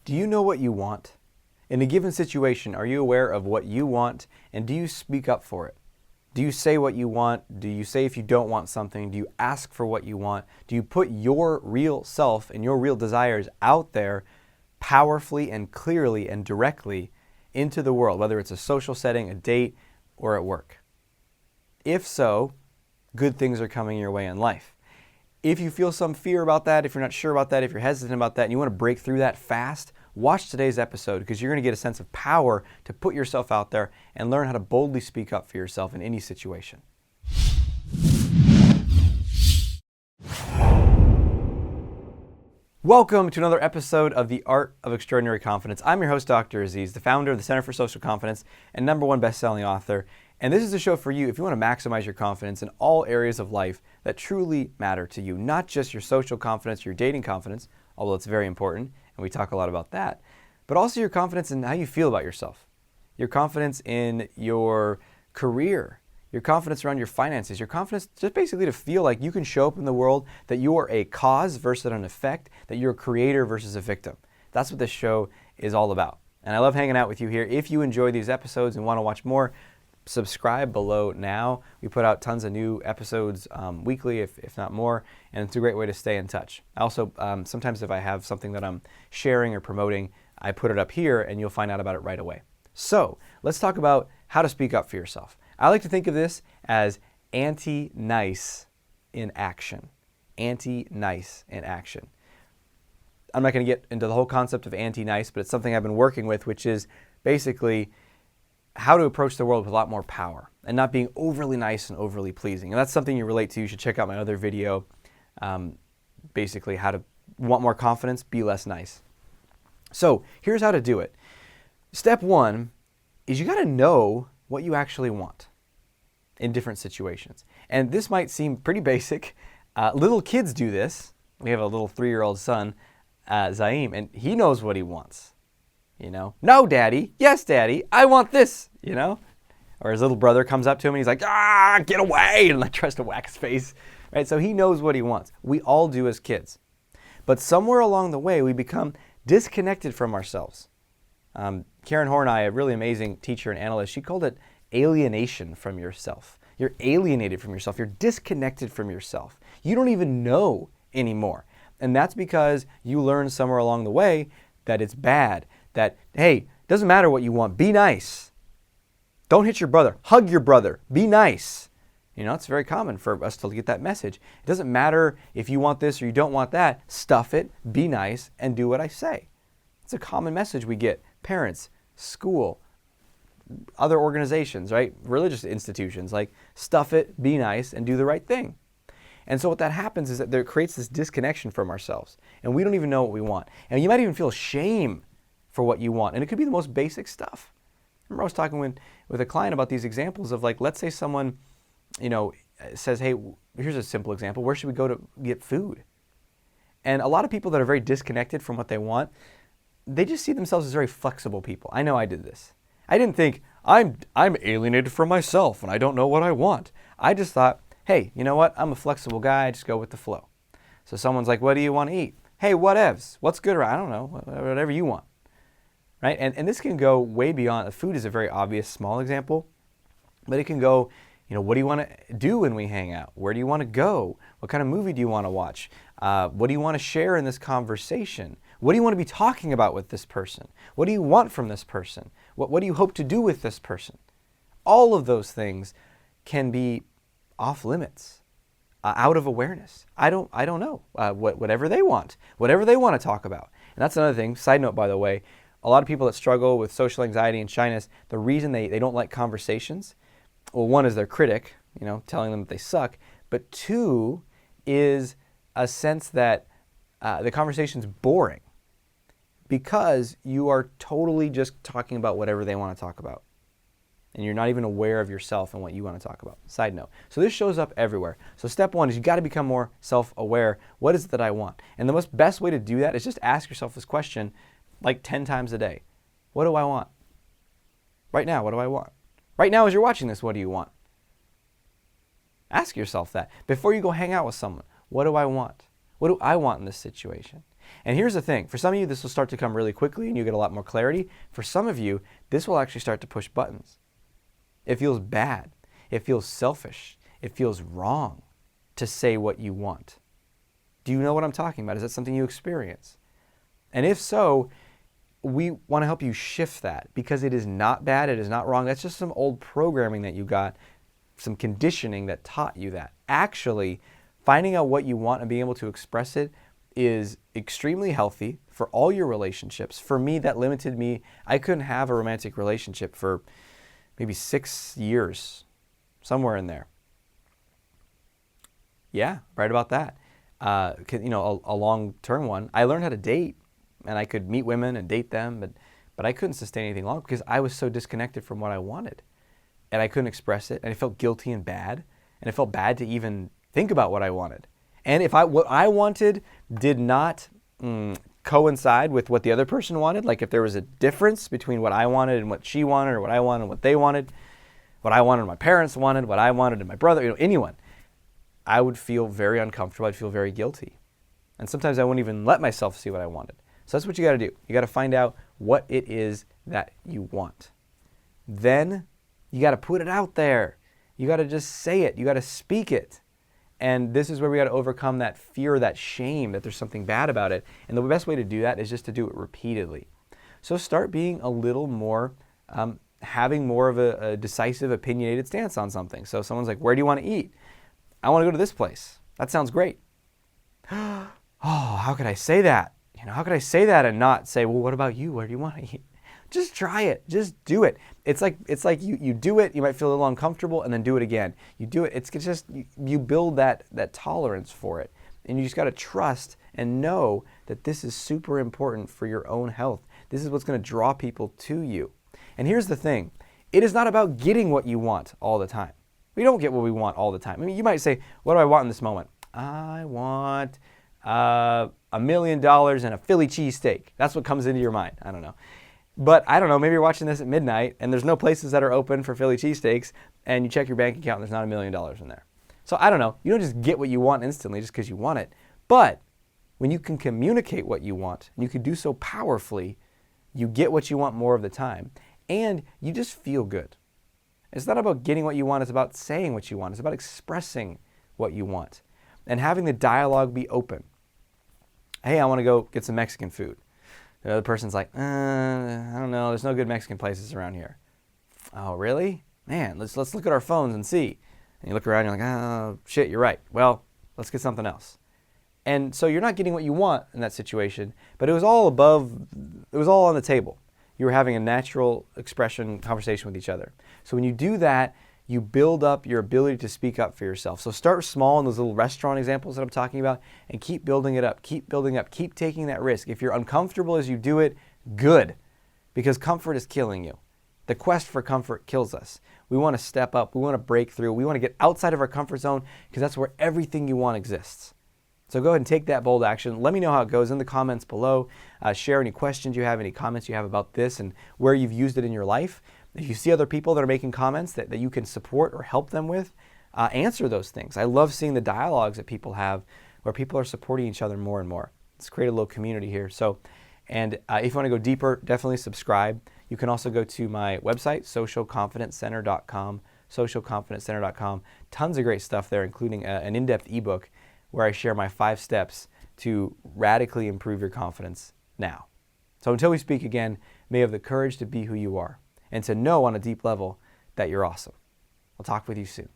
Do you know what you want? In a given situation, are you aware of what you want, and do you speak up for it? Do you say what you want? Do you say if you don't want something? Do you ask for what you want? Do you put your real self and your real desires out there powerfully and clearly and directly into the world, whether it's a social setting, a date, or at work? If so, good things are coming your way in life. If you feel some fear about that, if you're not sure about that, if you're hesitant about that, and you want to break through that fast, watch today's episode because you're going to get a sense of power to put yourself out there and learn how to boldly speak up for yourself in any situation. Welcome to another episode of The Art of Extraordinary Confidence. I'm your host, Dr. Aziz, the founder of the Center for Social Confidence and #1 best-selling author. And this is a show for you if you want to maximize your confidence in all areas of life that truly matter to you, not just your social confidence, your dating confidence, although it's very important, and we talk a lot about that, but also your confidence in how you feel about yourself, your confidence in your career, your confidence around your finances, your confidence just basically to feel like you can show up in the world, that you are a cause versus an effect, that you're a creator versus a victim. That's what this show is all about. And I love hanging out with you here. If you enjoy these episodes and want to watch more, subscribe below now. We put out tons of new episodes weekly, if not more, and it's a great way to stay in touch. Also, sometimes if I have something that I'm sharing or promoting, I put it up here and you'll find out about it right away. So let's talk about how to speak up for yourself. I like to think of this as anti-nice in action. Anti-nice in action. I'm not going to get into the whole concept of anti-nice, but it's something I've been working with, which is basically how to approach the world with a lot more power and not being overly nice and overly pleasing. And that's something you relate to. You should check out my other video, basically how to want more confidence, be less nice. So here's how to do it. Step one is you got to know what you actually want in different situations. And this might seem pretty basic. Little kids do this. We have a little 3-year-old son, Zaim, and he knows what he wants. You know, no, daddy. Yes, daddy. I want this, you know? Or his little brother comes up to him and he's like, get away, and like tries to whack his face, right? So he knows what he wants. We all do as kids. But somewhere along the way, we become disconnected from ourselves. Karen Horney, a really amazing teacher and analyst, she called it alienation from yourself. You're alienated from yourself. You're disconnected from yourself. You don't even know anymore. And that's because you learned somewhere along the way that it's bad. That, hey, it doesn't matter what you want. Be nice. Don't hit your brother. Hug your brother. Be nice. You know, it's very common for us to get that message. It doesn't matter if you want this or you don't want that. Stuff it, be nice, and do what I say. It's a common message we get. Parents, school, other organizations, right? Religious institutions, like stuff it, be nice, and do the right thing. And so what that happens is that there creates this disconnection from ourselves, and we don't even know what we want. And you might even feel shame for what you want. And it could be the most basic stuff. Remember I was talking with a client about these examples of, like, let's say someone, you know, says, hey, here's a simple example. Where should we go to get food? And a lot of people that are very disconnected from what they want, they just see themselves as very flexible people. I know I did this. I didn't think, I'm alienated from myself and I don't know what I want. I just thought, hey, you know what? I'm a flexible guy. I just go with the flow. So someone's like, what do you want to eat? Hey, whatevs. What's good around? I don't know. Whatever you want. Right? And this can go way beyond. Food is a very obvious small example, but it can go, you know, what do you want to do when we hang out? Where do you want to go? What kind of movie do you want to watch? What do you want to share in this conversation? What do you want to be talking about with this person? What do you want from this person? What do you hope to do with this person? All of those things can be off limits, out of awareness. I don't know. Whatever they want to talk about. And that's another thing. Side note, by the way. A lot of people that struggle with social anxiety and shyness, the reason they don't like conversations, well, one is their critic, you know, telling them that they suck, but two is a sense that the conversation's boring because you are totally just talking about whatever they want to talk about. And you're not even aware of yourself and what you want to talk about. Side note. So this shows up everywhere. So step one is you got to become more self-aware. What is it that I want? And the best way to do that is just ask yourself this question like 10 times a day. What do I want? Right now, what do I want? Right now as you're watching this, what do you want? Ask yourself that. Before you go hang out with someone, what do I want? What do I want in this situation? And here's the thing. For some of you, this will start to come really quickly and you get a lot more clarity. For some of you, this will actually start to push buttons. It feels bad. It feels selfish. It feels wrong to say what you want. Do you know what I'm talking about? Is that something you experience? And if so, we want to help you shift that, because it is not bad. It is not wrong. That's just some old programming that you got, some conditioning that taught you that. Actually, finding out what you want and being able to express it is extremely healthy for all your relationships. For me, that limited me. I couldn't have a romantic relationship for maybe 6 years, somewhere in there. Yeah, right about that. A long-term one. I learned how to date, and I could meet women and date them, but I couldn't sustain anything long because I was so disconnected from what I wanted, and I couldn't express it, and I felt guilty and bad, and it felt bad to even think about what I wanted. And if what I wanted did not coincide with what the other person wanted, like if there was a difference between what I wanted and what she wanted, or what I wanted and what they wanted, what I wanted and my parents wanted, what I wanted and my brother, anyone, I would feel very uncomfortable. I'd feel very guilty. And sometimes I wouldn't even let myself see what I wanted. So that's what you got to do. You got to find out what it is that you want. Then you got to put it out there. You got to just say it. You got to speak it. And this is where we got to overcome that fear, that shame, that there's something bad about it. And the best way to do that is just to do it repeatedly. So start being a little more, having more of a decisive, opinionated stance on something. So someone's like, where do you want to eat? I want to go to this place. That sounds great. Oh, how could I say that? How could I say that and not say, well, what about you? Where do you want to eat? Just try it. Just do it. It's like you do it. You might feel a little uncomfortable and then do it again. You do it. It's just you build that tolerance for it. And you just got to trust and know that this is super important for your own health. This is what's going to draw people to you. And here's the thing. It is not about getting what you want all the time. We don't get what we want all the time. I mean, you might say, what do I want in this moment? I want $1 million and a Philly cheesesteak. That's what comes into your mind. I don't know. But I don't know, maybe you're watching this at midnight and there's no places that are open for Philly cheesesteaks, and you check your bank account and there's not $1 million in there. So I don't know. You don't just get what you want instantly just because you want it. But when you can communicate what you want, and you can do so powerfully, you get what you want more of the time. And you just feel good. It's not about getting what you want. It's about saying what you want. It's about expressing what you want and having the dialogue be open. Hey, I want to go get some Mexican food. The other person's like, I don't know. There's no good Mexican places around here. Oh, really? Man, let's look at our phones and see. And you look around and you're like, oh, shit, you're right. Well, let's get something else. And so you're not getting what you want in that situation, but it was all on the table. You were having a natural expression conversation with each other. So when you do that, you build up your ability to speak up for yourself. So start small in those little restaurant examples that I'm talking about and keep building it up, keep building up, keep taking that risk. If you're uncomfortable as you do it, good, because comfort is killing you. The quest for comfort kills us. We want to step up, we want to break through, we want to get outside of our comfort zone because that's where everything you want exists. So go ahead and take that bold action. Let me know how it goes in the comments below. Share any questions you have, any comments you have about this and where you've used it in your life. If you see other people that are making comments that you can support or help them with, answer those things. I love seeing the dialogues that people have where people are supporting each other more and more. Let's create a little community here. So, and if you want to go deeper, definitely subscribe. You can also go to my website, socialconfidencecenter.com, socialconfidencecenter.com. Tons of great stuff there, including an in-depth ebook where I share my 5 steps to radically improve your confidence now. So until we speak again, may you have the courage to be who you are and to know on a deep level that you're awesome. I'll talk with you soon.